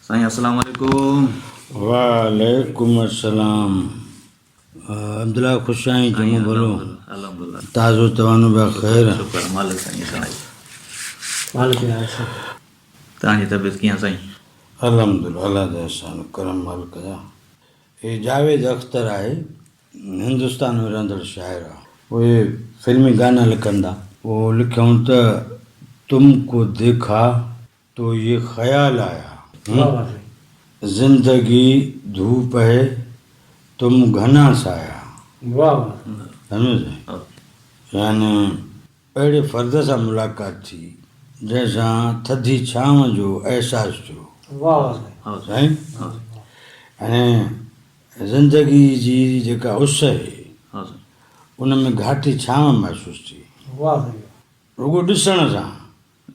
साईं अस्सलाम वालेकुम। वालेकुम अस्सलाम। अब्दुल्ला खुश आहीं चङो भलो अल्हम्दुलिल्लाह ताज़ो तवानो पिया ख़ैर। शुक्र मालिक साईं सणाई। मालिक जा अच्छा तव्हांजी तबियत कीअं साईं? अल्हम्दुलिल्लाह अल्लाह जा एहसान करम मालिक जा। हे जावेद अख्तर आहे, हिंदुस्तान में रहंदड़ शाइर आहे। उहे फिल्मी गाना लिखंदा। उहो लिखियऊं त तुमको देखा तो ये ख़्याल आया, वाह वाह साईं जिंदगी धूप है तुम घना साया। वाह वाह सम्झो साईं, यानी अहिड़े फ़र्द सां मुलाक़ात थी जंहिंसां थधी छांव जो अहसासु थियो। वाह वाह साईं हा साईं। साईं ऐं ज़िंदगी जी जेका उस आहे हा साईं। उन में घाटी छांव महसूसु थी वाह साईं रुगो ॾिसण सां।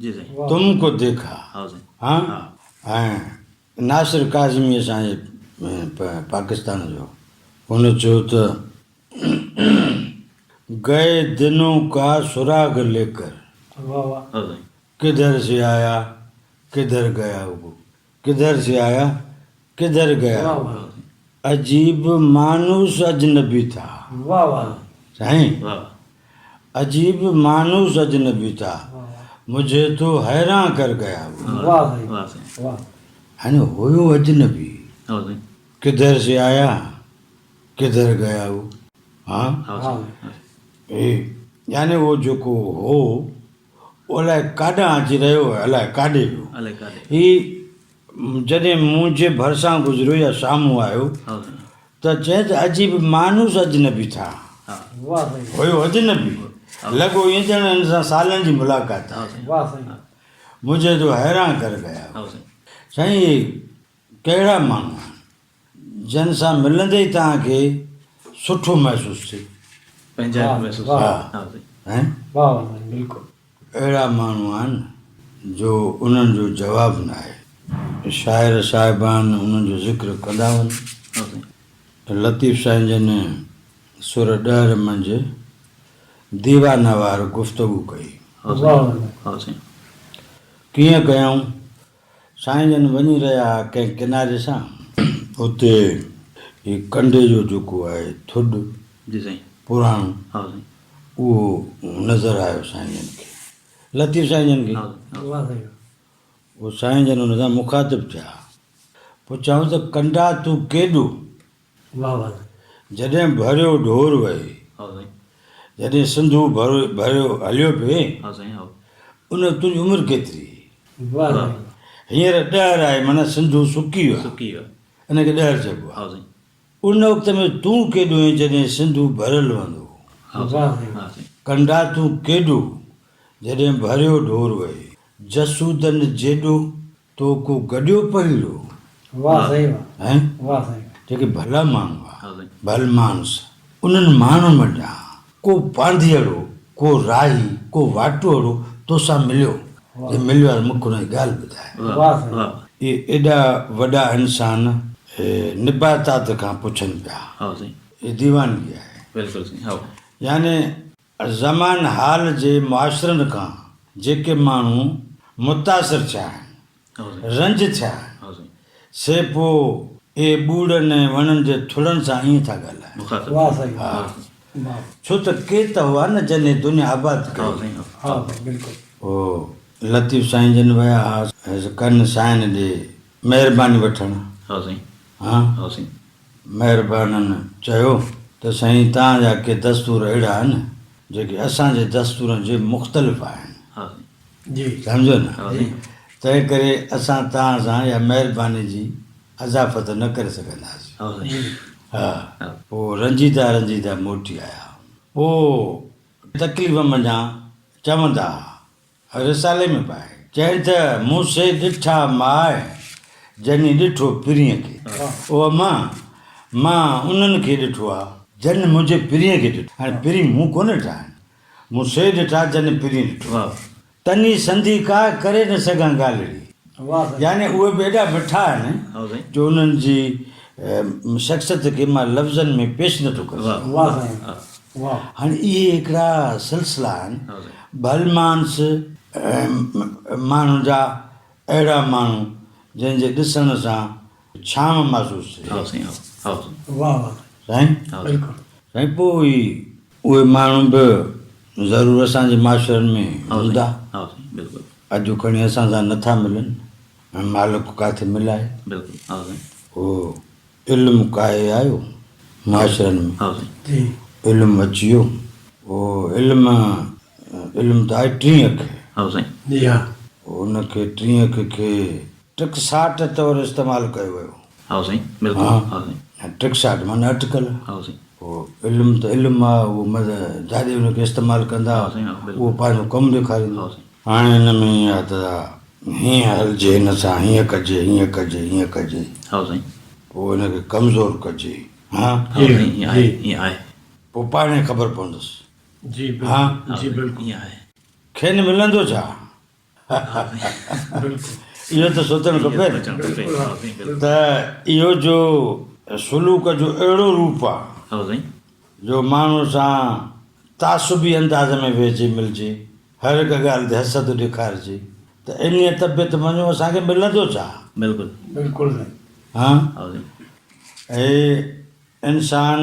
जी साईं। वाह तुमको देखा, हा साईं। हाँ ऐं नासिर काज़मी असांजे पाकिस्तान जो, हुन चयो त गए दिनों का सुराग लेकर वाह वाह हा साईं। किधर से आया किधर गया वो, किधर से आया किधर गया वाह वो, वाह अजीब मानूस अजनबी था। वाह वाह साईं वाह अजीब मानूस अजनबी था, मुझे तो हैरान कर गया वो। वाह साईं वाह साईं। वाह यानी हुयो अजनबी, हा साईं। किधर से आया किधर गया वो। हाँ हा हाँ साईं। हे यानी उहो जेको हो उहो अलाए काॾां अची रहियो आहे, अलाए काॾे वियो। अलाए काॾे। ही जॾहिं मुंहिंजे भरिसां गुज़रियो या साम्हूं आयो हा साईं। त चए त अजीब मानूस अजनबी था। हा वाह साईं हुयो अजनबी, लॻो ईअं ॼण हिन सां सालनि जी मुलाक़ात हा आहे। साईं। वाह साईं मुंहिंजे तो हैरान कर गया। हा साईं। साईं इहे कहिड़ा माण्हू आहिनि जिन सां मिलंदे ई तव्हांखे सुठो महसूसु थिए। पंहिंजा हा, महसूस। वाह। हा साईं। हैं वाह वाह साईं बिल्कुलु अहिड़ा माण्हू आहिनि जो उन्हनि जो जवाबु न आहे। शाइर साहिबान उन्हनि जो ज़िक्र कंदा वञनि। हा साईं। लतीफ़ साईं जन सुर ॾहर मंझि दीवानावार गुफ़्तगू कई। हा वाह साईं। वाह हा साईं। कीअं कयऊं? साईं जन वञी रहिया कंहिं किनारे सां, हुते ही कंडे जो जेको आहे थुॾ जी साईं। पुराणो हा साईं। उहो नज़र आयो साईं जन खे, लतीफ़ साईं जन खे। हा साईं। वाह साईं उहो साईं जन हुन सां मुखातिबु थिया, पुछाऊं त कंडा तूं केॾो? वाह वाह जॾहिं भरियो ढोर वहे, हा साईं। जॾहिं सिंधू भरियो हलियो पिए, हा साईं। हा उन तुंहिंजी उमिरि केतिरी? वाह साईं हींअर ॾहर आहे, माना सिंधू सुकी वियो आहे, सुकी वियो। इनखे ॾहर चइबो आहे। हा साईं। उन वक़्त में तूं केॾो आहीं जॾहिं सिंधू भरियलु हूंदो? हा वाह साईं। साईं हा साईं। कंडा तूं केॾो जॾहिं भरियो ढोर वहे, जसूदन जेॾो तो को गॾियो पहिरो। वाह साईं वाह हैं वाह साईं जेके भला माण्हू आहे, हा साईं। भलमानस, उन्हनि माण्हुनि वटां को पांधीअड़ो, को राही, को वाटुअड़ो तोसां मिलियो, जे मिलियो आहे मूंखे हुनजी ॻाल्हि ॿुधाए। वाह साईं वाह। इहे एॾा वॾा इंसान निबातात खां पुछनि पिया। हा साईं। इहे दीवानगी आहे। बिल्कुलु साईं। हा याने ज़मान हाल जे मुआशिरनि खां जेके माण्हू मुतासिर थिया आहिनि, हा साईं। रंज थिया आहिनि, हा साईं। से पोइ इहे ॿूड़नि ऐं वणनि जे थुलनि सां ईअं था ॻाल्हाइनि। मुखातिब। वाह साईं हा वाह छो त के त हुआ न जंहिं दुनिया आबाद हा कई। साईं। हाँ बिल्कुल ओ लतीफ़ साईं जन विया कन साइन ॾे महिरबानी वठणु। हा साईं। हा हा साईं। महिरबाननि चयो त साईं तव्हांजा के दस्तूर अहिड़ा आहिनि जेके असांजे दस्तूरनि जे मुख़्तलिफ़ आहिनि, हा साईं। जी सम्झो न। हा साईं। तंहिं करे असां तव्हां सां इहा महिरबानी जी अज़ाफ़त न करे सघंदासीं। हा साईं। हा हा। पोइ रंजीदा मोटी आया। पोइ तकलीफ़ मञा चवंदा रिसाले में पाए चइनि त मूंसे ॾिठा माए जनी ॾिठो पिरीअ खे। उहो मां उन्हनि खे ॾिठो आहे जन मुंहिंजे पिरीअ खे ॾिठो। हाणे पिरी मूं कोन ॾिठा आहिनि, मूंसे ॾिठा जन पिरी ॾिठो। वाह। तनी संधी का करे न सघां ॻाल्हि अहिड़ी। वाह साईं यानी उहे बि एॾा मिठा आहिनि हा साईं। जो उन्हनि जी शख़्सियत खे मां लफ़्ज़नि में पेश नथो करे वाह। सघां। वाह साईं हा। वाह हाणे इहे हिकिड़ा सिलसिला आहिनि हा साईं। भलमानस माण्हुनि जा, अहिड़ा माण्हू जंहिंजे ॾिसण सां छांव महसूसु थिए हाउ साईं हाउ हाउ वाह वाह साईं हाउ बिल्कुलु साईं पोइ उहे माण्हू बि ज़रूरु असांजे माशरनि में हाउ हूंदा हाउ साईं बिल्कुलु अॼु खणी असां सां नथा मिलनि ऐं मालिक किथे मिलाए बिल्कुलु हाउ साईं उहो इल्मु काहे आयो माशरनि में हाउ साईं जी इल्मु अची वियो उहो इल्मु त आहे 30 खे हाउ साईं जी हा उनखे 30 खे 63 तौरु इस्तेमालु कयो वियो हाउ साईं बिल्कुलु हा। हाउ साईं 63 माना अटकल हाउ साईं पोइ इल्मु त इल्मु आहे उहो मतिलबु जाॾे हुनखे इस्तेमालु कंदा हा साईं, हा, बिल्कुलु। उहो पंहिंजो कमु ॾेखारींदो हा साईं। हाणे हिन में ईअं आहे त हीअं हलिजे हिन सां हीअं कजे हीअं कजे हीअं कजे हाउ साईं पोइ हिनखे कमज़ोरु कजे हा हाउ साईं ईअं आहे जी। ईअं आहे पोइ पाण ई ख़बर पवंदसि जी हा। बिल्कुलु हाउ जी साईं, बिल्कुलु ईअं आहे खेनि मिलंदो छा बिल्कुलु इहो त सोचणु खपे न। अचणु खपे हाउ साईं बिल्कुलु त इहो जो सुलूक जो अहिड़ो रूप आहे हाउ साईं जो माण्हू सां तासुबी अंदाज़ में वेहिजी मिलिजे हर हिकु ॻाल्हि ते हसद ॾेखारिजे त इन तबियत मञो असांखे मिलंदो छा बिल्कुलु बिल्कुलु साईं हा हाउ साईं ऐं इंसान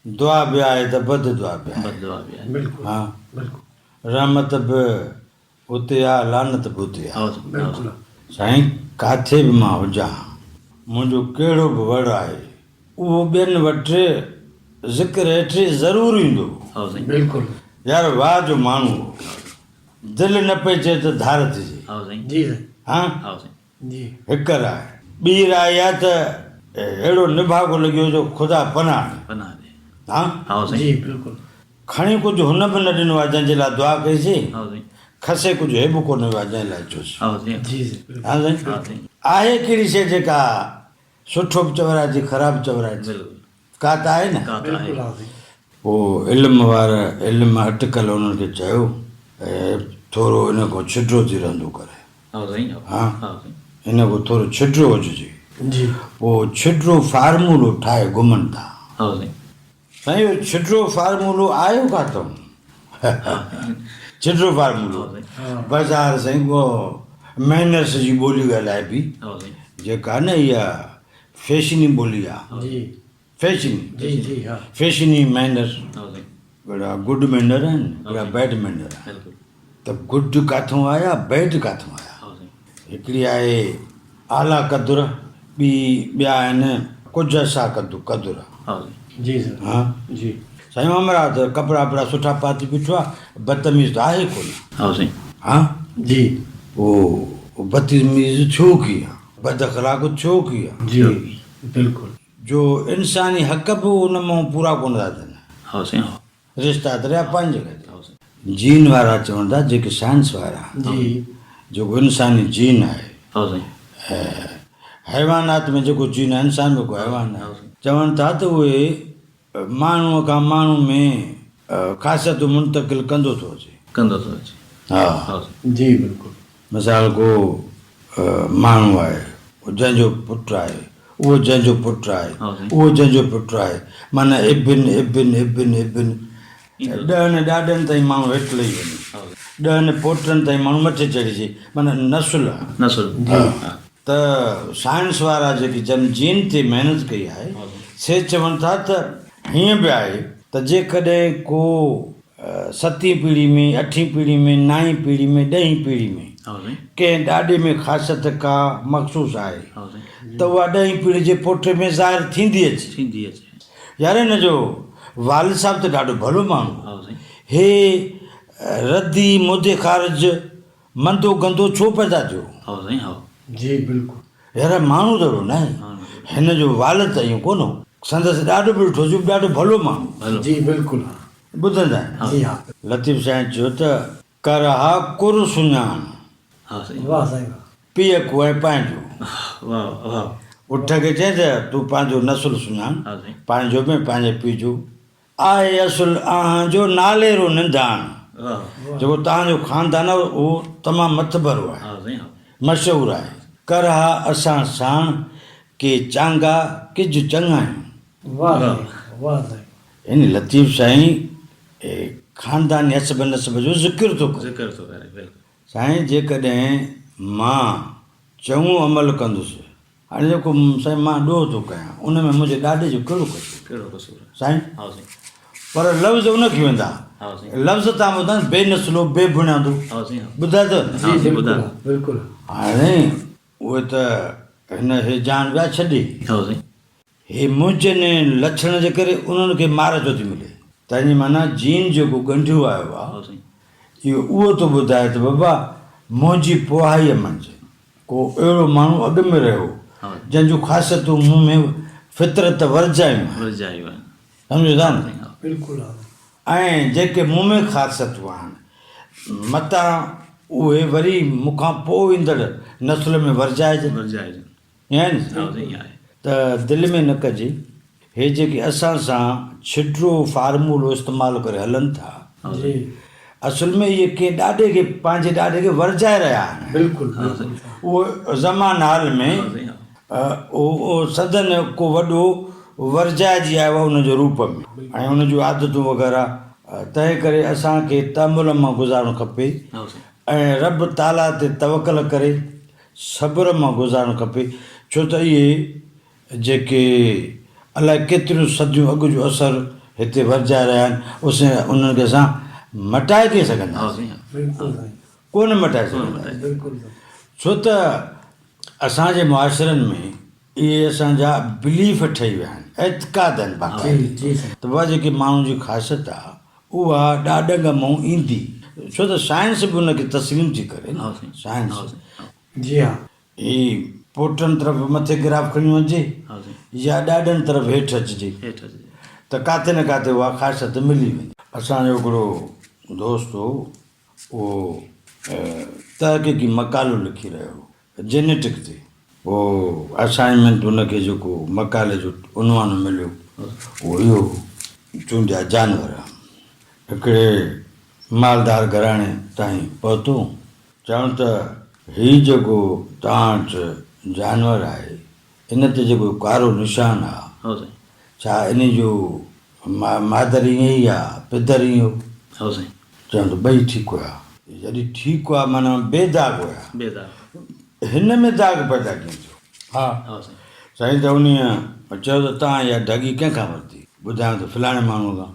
दुआ बि आहे त बद दुआ बि आहे बददुआ बि आहे बिल्कुलु हा बिल्कुलु रहमत बि उते आहे लानत बि उते आहे हाउ साईं हाउ बिल्कुलु साईं साईं काथे बि मां हुजां मुंहिंजो कहिड़ो बि वड़ आहे उहो ॿियनि वटि ज़िक्र हेठि ज़रूरु ईंदो हाउ साईं बिल्कुलु यार वाह जो माण्हू दिलि न पई चए त धार थिजे हाउ साईं जी साईं हा हाउ साईं जी हिकु राय ॿी राय आहे त अहिड़ो निभागो लॻियो जो ख़ुदा पनाह ॾे। पनाह दे हा हाउ जी साईं बिल्कुलु खणी कुझु हुन बि न ॾिनो आहे जंहिंजे लाइ दुआ कईसीं हाउ साईं खसे कुझु हे बि कोन वियो आहे जंहिं लाइ चयोसि हाउ साईं जी जी हा बिल्कुलु साईं हाउ साईं आहे कहिड़ी शइ जेका सुठो बि चवराइजे ख़राबु चवराइजे बिल्कुलु का त आहे न का त आहे बिल्कुलु हा साईं पोइ इल्मु वारा इल्मु अटकल उन्हनि खे चयो ऐं थोरो इन खां छिडो थी रहंदो करे हाउ साईं हा। हाउ साईं इन खां थोरो छिडो हुजिजे जी पोइ छिडो फार्मूलो ठाहे घुमनि था हाउ साईं साईं इहो छिडो फार्मूलो आयो किथां छिडो फार्मूलो हाउ साईं हा बाज़ारि साईं उहो मैनर्स जी ॿोली ॻाल्हाए बि हाउ साईं जेका न इहा फैशनी ॿोली आहे जी फैशनी जी जी हा फैशनी मैनर हाउ साईं अहिड़ा गुड मैनर आहिनि अहिड़ा बैड मैनर आहिनि बिल्कुलु त गुड किथां आया बैड किथां आया हाउ साईं हिकिड़ी आहे आला कदुर ॿी ॿिया आहिनि कुझु असा कदुर हाउ साईं जी सर हा जी साईं अमरा त कपिड़ा वपिड़ा सुठा पाती बीठो आहे बदतमीज़ त आहे कोन हाउ साईं हा जी उहो बदतमीज़ छो की आहे बद अख़लाक़ छो की आहे जी बिल्कुलु जो इंसानी हक़ बि उन मां पूरा कोन था थियनि हाउ साईं हाउ रिश्ता त रहिया पंहिंजी जॻह हाउ साईं ते जीन वारा चवनि था जेके साइंस वारा जी जेको इंसानी जीन आहे हाउ साईं हैवानात में जेको जीन आहे इंसान में को हैवान हाउ आहे साईं चवनि था त उहे माण्हूअ खां माण्हू में ख़ासियतूं मुंतक़िल कंदो थो अचे कंदो थो अचे हा हाउ साईं जी बिल्कुलु मिसाल को माण्हू आहे जंहिंजो पुटु आहे उहो जंहिंजो पुटु आहे हा साईं। उहो जंहिंजो पुटु आहे माना इबिन इबिन इबिन इबिन ॾहनि ॾाॾनि ताईं माण्हू हेठि लही वञे हाउ साईं ॾहनि पोटनि ताईं माण्हू मथे चढ़िजे माना नसुल आहे नसुल जी। हा त साइंस वारा जेकी जन जीन ते महिनत कई आहे हा साईं। से चवनि था त हीअं बि आहे त जेकॾहिं को 7हीं पीढ़ी में 8हीं पीढ़ी में 9हीं पीढ़ी में 10हीं पीढ़ी में हाउ साईं कंहिं ॾाॾे में ख़ासियत का मख़सूस आहे हाउ साईं त उहा 10हीं पीढ़ी जे पोटे में ज़ाहिर थींदी अचे थींदी अचे यार हिन जो वालिद साहब त ॾाढो भलो माण्हू हाउ साईं हे रदी मुदे ख़ारिज मंदो गंदो छो पैदा थियो हाउ साईं हाउ जी बिल्कुलु यार माण्हू त न आहे हा हिन जो वालिद त ईअं कोन हो संदसि ॾाढो बि ॾिठो हुजे ॾाढो भलो माण्हू हलो जी बिल्कुलु ॿुधंदा आहिनि जी हा लतीफ़ साईं चयो त कर हा कुर सुञाण हा साईं वाह साईं वाह पीउ को ऐं पंहिंजो वाह वाह उठ खे चए त तूं पंहिंजो नसुल सुञाण हा साईं पंहिंजो में पंहिंजे पीउ जो आहे असुल जो नालेरो निंदाण वाह जेको तव्हांजो ख़ानदान आहे उहो तमामु मतबरो आहे हा साईं हा मशहूरु आहे कर हा असां साण के चांगा किज चङा आहियूं वाह साईं वाह साईं इन लतीफ़ साईं ख़ानदानी हसब नसब जो ज़िक्र थो करे ज़िक्र थो करे बिल्कुलु साईं जेकॾहिं मां चङो अमल कंदुसि। हाणे जेको साईं मां ॾोह थो कयां उन में मुंहिंजे ॾाॾे जो कहिड़ो कसूर कहिड़ो कसूर आहे? साईं? हा साईं। पर लफ़्ज़ उनखे वेंदा, हा साईं। लफ़्ज़ तव्हां ॿुधायो बेनसलो बेबुनियादो, हा साईं। हा ॿुधायो त जी बिल्कुलु ॿुधायो। आहे, बिल्कुलु हाणे उहे त हिन हे जान विया छॾे, हा साईं। हे मुंहिंजनि लछण जे करे उन्हनि खे मार जो थी मिले। तंहिंजी माना जीन जेको ॻंढियो आयो हा आहे साईं। इहो उहो थो ॿुधाए त बाबा मुंहिंजी पोहाईअ मंझि को अहिड़ो माण्हू अॻु में रहियो हा जंहिंजूं ख़ासियतूं मूं में फितरत वरजायूं आहिनि, वरजायूं आहिनि। सम्झो था हा न? साईं। हा बिल्कुलु आहे। ऐं जेके मूं में ख़ासियतूं आहिनि मतां उहे वरी मूंखां पोइ ईंदड़ नसुल में वरजाइजनि, वरजाइजनि। ईअं आहे न? हा साईं। ईअं आहे। त दिलि में न कजे हे जेके असां सां छिटरो फार्मूलो इस्तेमालु करे हलनि था, जी असुल में इहे कंहिं ॾाॾे खे पंहिंजे ॾाॾे खे वरजाए रहिया आहिनि। बिल्कुलु बिल्कुलु उहो ज़मान हाल में हा साईं। हा उहो सदन को वॾो वरजाइजी आयो आहे उनजे रूप में ऐं उन जूं आदतूं वग़ैरह। तंहिं करे असांखे तमुल मां गुज़ारणु खपे हा साईं। ऐं रब ताला ते तवकल करे सब्र मां गुज़ारणु खपे। छो त इहे जेके अलाए केतिरियूं सदियूं अॻु जो असरु हिते वरजाए रहिया आहिनि उन्हनि खे असां मटाए कीअं हा सघंदासीं? साईं। बिल्कुलु साईं, कोन मटाए कोन सघंदासीं। मटाए। बिल्कुलु साईं। छो त असांजे मुआशिरनि में इहे असांजा बिलीफ ठही विया आहिनि, एतिक़ाद आहिनि जी बाक़ाइदा। जी साईं। त उहा जेकी माण्हू जी ख़ासियत आहे उहा ॾाॾंग मां ईंदी। छो त साइंस बि उनखे तस्लीम थी करे न। हा साईं। साइंस हा साईं। हा जी हा। ही पोटनि तरफ़ मथे गिराफ खणी वञिजे हा साईं। या ॾाॾनि तरफ़ हेठि अचिजे हेठि अचिजे। त काथे न काथे उहा ख़ासियत मिली वेंदी। असांजो हिकिड़ो दोस्त हो, उहो तहक़ीक़ी मक़ालो लिखी रहियो हो जेनेटिक ते। उहो असाइनमेंट हुनखे जेको मक़ाले जो उनवान मिलियो उहो इहो चूंडिया जानवर हिकिड़े मालदार घराणे ताईं पहुतो। चवनि त हीउ जेको तव्हां वटि जानवर आहे इन ते जेको कारो निशान आहे, हा साईं। छा इन जो मादर ईअं ई आहे पिदर ईअं हो? हा साईं। चवनि त ॿई ठीकु हुया। जॾहिं ठीकु आहे माना बेदाग हुया, बेदाग। हिन में दाग पैदा कीअं थियो? हा हा साईं। साईं त उन चयो त तव्हां इहा ढगी कंहिंखां वरिती? ॿुधायो त फलाणे माण्हूअ खां।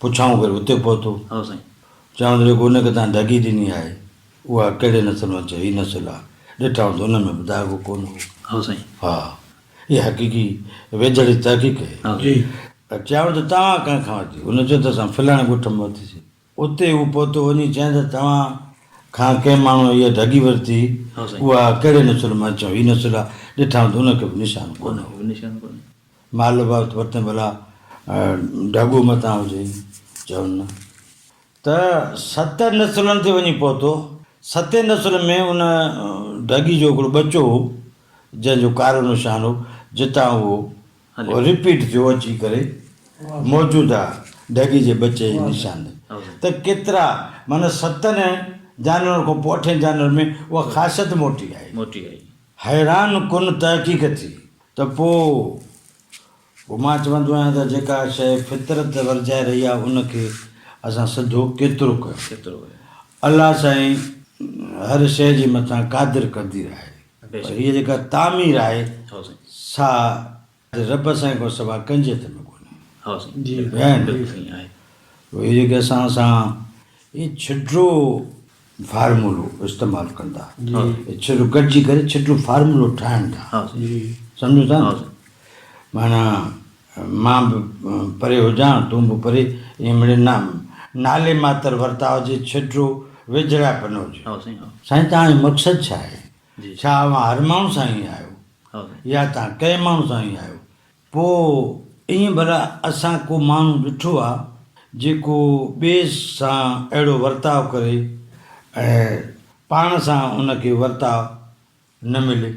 पुछाऊं करे उते पहुतो। हा साईं। चवंदो जेको उनखे तव्हां ढगी ॾिनी आहे उहा कहिड़े नसल में अचे? हीअ नसल आहे। ॾिठऊं त उन में बि दाग कोन हो। हा साईं। हा इहा हक़ीक़ी वेझड़ी तहक़ीक़ आहे। हा जी चवण त तव्हां कंहिंखां वरिती? उन चयो त असां फलाणे ॻोठ में वरितीसीं। उते उहो पहुतो वञी चई त तव्हां खां कंहिं माण्हूअ इहा ढगी वरिती, हा साईं। उहा कहिड़े नसल में? अचूं हीअ नसल आहे। ॾिठऊं त उनखे बि निशान कोन कोन हो। निशान कोन्हे। माल बाबति वरिते भला ढगो मथां हुजे, चवनि न। त 7 नसुलनि ते वञी पहुतो। 7 नसुल में उन ढगी जो हिकिड़ो ॿचो हो जंहिंजो कारो निशान हो, जितां उहो रिपीट थियो अची करे मौजूदा ढगी जे ॿचे जे निशान। हा साईं। त केतिरा माना 7 जानवर खां पोइ 8 जानवर में उहा ख़ासियत मोटी आई। मोटी आई। हैरान कुन तहक़ीक़ थी त पोइ मां चवंदो आहियां त जेका शइ फितरत वरजाए रही आहे उनखे असां सिधो केतिरो कयो? केतिरो? अलाह साईं हर शइ जे मथां क़ादिर क़दीर आहे। पर हीअ जेका तामीर आहे हा साईं। सा रब साईं खां सवाइ कंहिंजे हथ में कोन्हे। हा साईं। जी बिल्कुलु साईं आहे। इहे जेके असां सां इहे छिटरो फार्मूलो इस्तेमालु कंदा, छिटरो गॾिजी करे छिटरो फार्मूलो ठाहिनि था। हा साईं। जी सम्झो था हा न? साईं। माना मां बि परे हुजां तूं बि परे, ईअं मिड़े नाले मातर वरिता हुजे, छिटरो विझड़ापन हुजे। हा साईं। हा साईं तव्हांजो मक़सदु छा आहे? जी। छा तव्हां हर माण्हू सां ई आहियो हा साईं। या तव्हां कंहिं माण्हू सां ई आहियो? पोइ ईअं भला असां को माण्हू ॾिठो आहे जेको ॿिए सां अहिड़ो वर्ताव करे ऐं पाण सां उनखे वर्ताव न मिले?